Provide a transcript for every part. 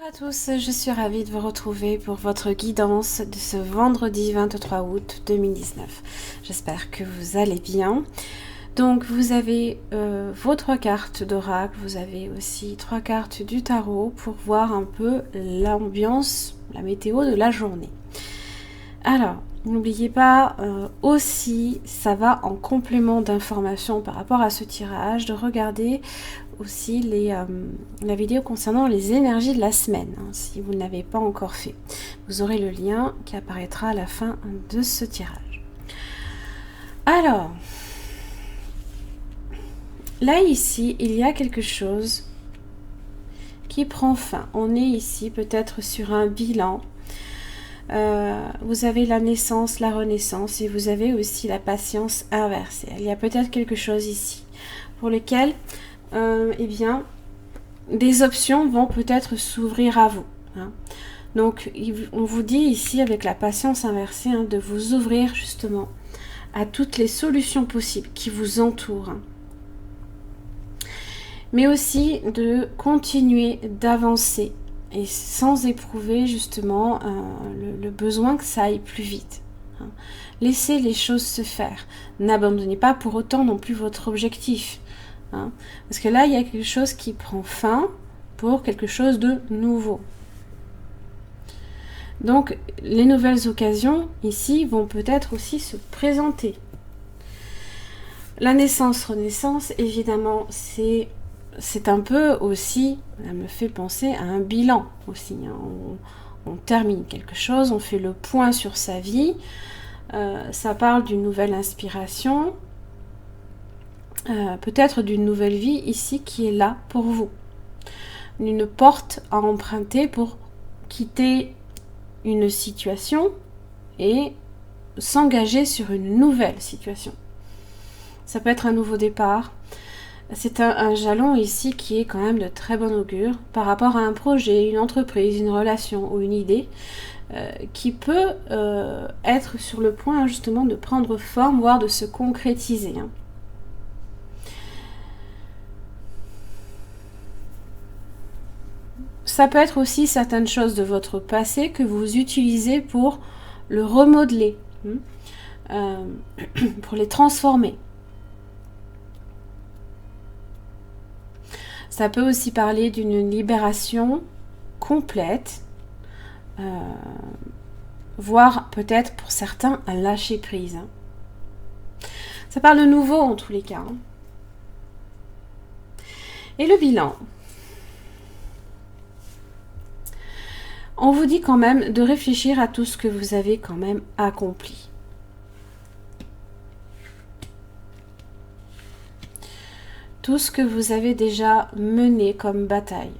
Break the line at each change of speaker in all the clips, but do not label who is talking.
Bonjour à tous, je suis ravie de vous retrouver pour votre guidance de ce vendredi 23 août 2019. J'espère que vous allez bien. Donc vous avez vos 3 cartes d'oracle, vous avez aussi 3 cartes du tarot pour voir un peu l'ambiance, la météo de la journée. Alors, n'oubliez pas aussi, ça va en complément d'informations par rapport à ce tirage, de regarder aussi la vidéo concernant les énergies de la semaine, hein, si vous ne l'avez pas encore fait. Vous aurez le lien qui apparaîtra à la fin de ce tirage. Alors, là ici, il y a quelque chose qui prend fin. On est ici peut-être sur un bilan. Vous avez la naissance, la renaissance et vous avez aussi la patience inversée. Il y a peut-être quelque chose ici pour lequel eh bien, des options vont peut-être s'ouvrir à vous. Hein. Donc, on vous dit ici, avec la patience inversée, hein, de vous ouvrir justement à toutes les solutions possibles qui vous entourent. Hein. Mais aussi de continuer d'avancer et sans éprouver justement le besoin que ça aille plus vite. Hein. Laissez les choses se faire. N'abandonnez pas pour autant non plus votre objectif. Hein, parce que là, il y a quelque chose qui prend fin pour quelque chose de nouveau. Donc, les nouvelles occasions, ici, vont peut-être aussi se présenter. La naissance-renaissance, évidemment, c'est un peu aussi, ça me fait penser à un bilan aussi. Hein. On termine quelque chose, on fait le point sur sa vie, ça parle d'une nouvelle inspiration, peut-être d'une nouvelle vie ici qui est là pour vous. Une porte à emprunter pour quitter une situation et s'engager sur une nouvelle situation. Ça peut être un nouveau départ. C'est un jalon ici qui est quand même de très bon augure par rapport à un projet, une entreprise, une relation ou une idée qui peut être sur le point justement de prendre forme, voire de se concrétiser. Hein. Ça peut être aussi certaines choses de votre passé que vous utilisez pour le remodeler, pour les transformer. Ça peut aussi parler d'une libération complète, voire peut-être pour certains un lâcher prise. Hein. Ça parle de nouveau en tous les cas. Hein. Et le bilan. On vous dit quand même de réfléchir à tout ce que vous avez quand même accompli. Tout ce que vous avez déjà mené comme bataille.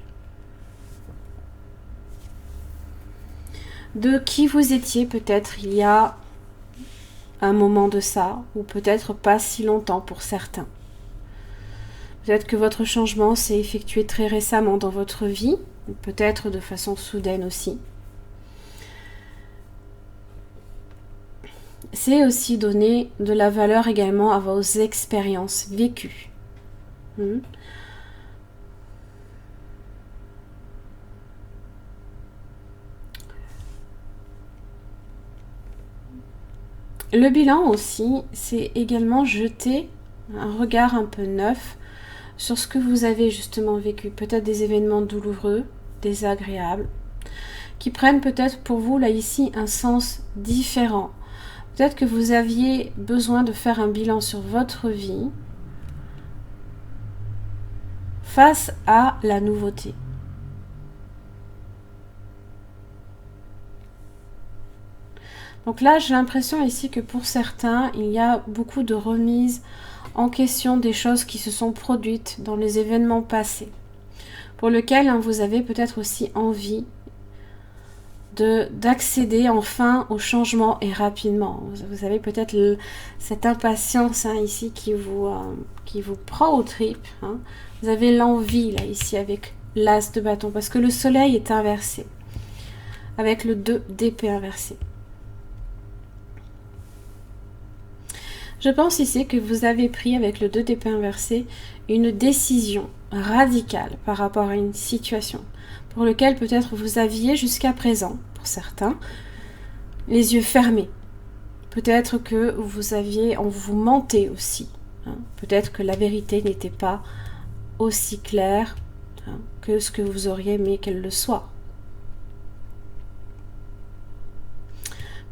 De qui vous étiez peut-être il y a un moment de ça, ou peut-être pas si longtemps pour certains. Peut-être que votre changement s'est effectué très récemment dans votre vie, peut-être de façon soudaine aussi. C'est aussi donner de la valeur également à vos expériences vécues. Le bilan aussi, c'est également jeter un regard un peu neuf sur ce que vous avez justement vécu. Peut-être des événements douloureux, désagréables, qui prennent peut-être pour vous là ici un sens différent. Peut-être que vous aviez besoin de faire un bilan sur votre vie face à la nouveauté. Donc là, j'ai l'impression ici que pour certains, il y a beaucoup de remises en question des choses qui se sont produites dans les événements passés, pour lesquels vous avez peut-être aussi envie d'accéder enfin au changement et rapidement. Vous avez peut-être cette impatience ici qui vous prend aux tripes. Hein. Vous avez l'envie là ici avec l'as de bâton parce que le soleil est inversé avec le 2 d'épée inversé. Je pense ici que vous avez pris avec le 2 d'épée inversé une décision radicale par rapport à une situation pour laquelle peut-être vous aviez jusqu'à présent, pour certains, les yeux fermés. Peut-être que on vous mentait aussi. Hein. Peut-être que la vérité n'était pas aussi claire que ce que vous auriez aimé qu'elle le soit.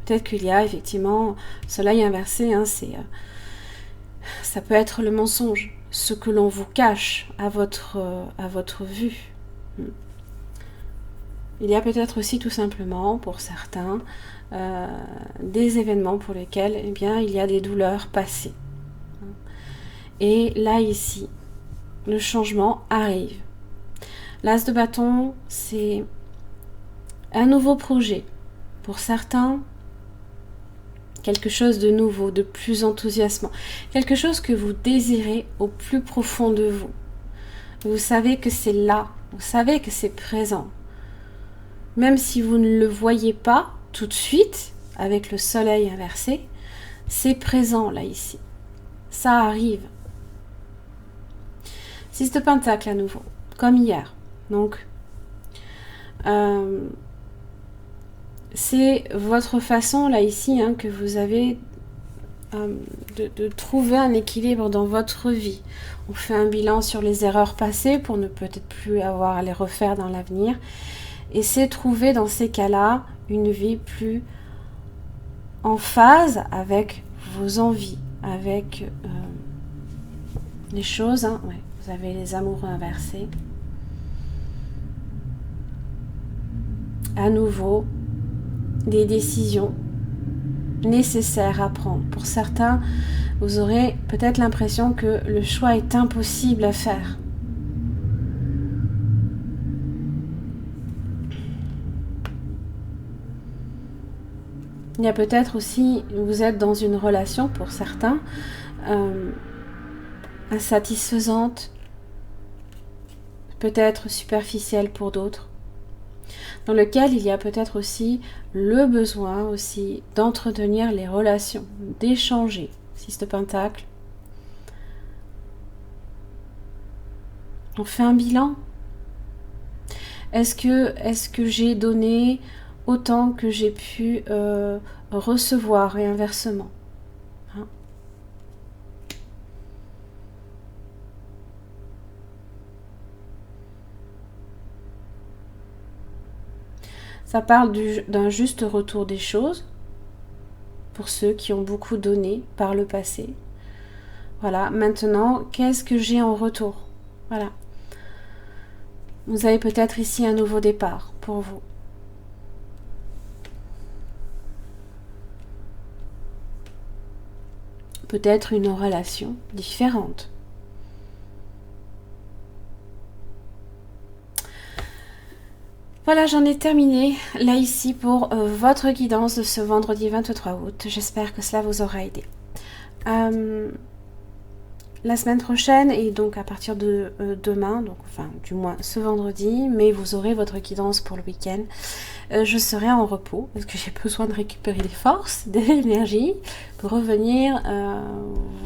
Peut-être qu'il y a effectivement soleil inversé, ça peut être le mensonge, ce que l'on vous cache à votre vue. Il y a peut-être aussi tout simplement, pour certains, des événements pour lesquels il y a des douleurs passées. Et là, ici, le changement arrive. L'as de bâton, c'est un nouveau projet. Pour certains, quelque chose de nouveau, de plus enthousiasmant. Quelque chose que vous désirez au plus profond de vous. Vous savez que c'est là, vous savez que c'est présent. Même si vous ne le voyez pas tout de suite, avec le soleil inversé, c'est présent là, ici. Ça arrive. 6 de Pentacle à nouveau, comme hier. Donc, c'est votre façon là ici que vous avez de trouver un équilibre dans votre vie. On fait un bilan sur les erreurs passées pour ne peut-être plus avoir à les refaire dans l'avenir. Et c'est trouver dans ces cas-là une vie plus en phase avec vos envies, avec les choses. Ouais, vous avez les amoureux inversés. À nouveau, des décisions nécessaires à prendre. Pour certains, vous aurez peut-être l'impression que le choix est impossible à faire. Il y a peut-être aussi, vous êtes dans une relation pour certains, insatisfaisante, peut-être superficielle pour d'autres, dans lequel il y a peut-être aussi le besoin aussi d'entretenir les relations, d'échanger. 6 de Pentacle. On fait un bilan. Est-ce que j'ai donné autant que j'ai pu recevoir et inversement? Ça parle d'un juste retour des choses pour ceux qui ont beaucoup donné par le passé. Voilà, maintenant, qu'est-ce que j'ai en retour? Voilà. Vous avez peut-être ici un nouveau départ pour vous. Peut-être une relation différente. Voilà, j'en ai terminé là ici pour votre guidance de ce vendredi 23 août. J'espère que cela vous aura aidé. La semaine prochaine et donc à partir de demain, donc enfin du moins ce vendredi, mais vous aurez votre guidance pour le week-end. Je serai en repos parce que j'ai besoin de récupérer des forces, de l'énergie pour revenir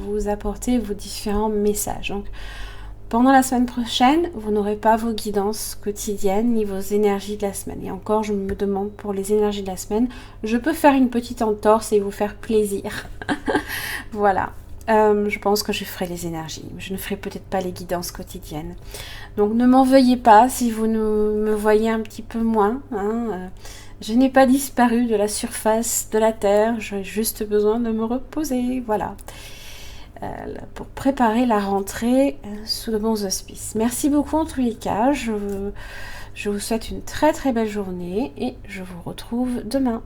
vous apporter vos différents messages. Donc pendant la semaine prochaine, vous n'aurez pas vos guidances quotidiennes ni vos énergies de la semaine. Et encore, je me demande pour les énergies de la semaine, je peux faire une petite entorse et vous faire plaisir. Voilà. Je pense que je ferai les énergies. Je ne ferai peut-être pas les guidances quotidiennes. Donc ne m'en veuillez pas si vous me voyez un petit peu moins. Je n'ai pas disparu de la surface de la Terre. J'ai juste besoin de me reposer. Voilà. Pour préparer la rentrée sous de bons auspices. Merci beaucoup en tous les cas. Je vous souhaite une très très belle journée et je vous retrouve demain.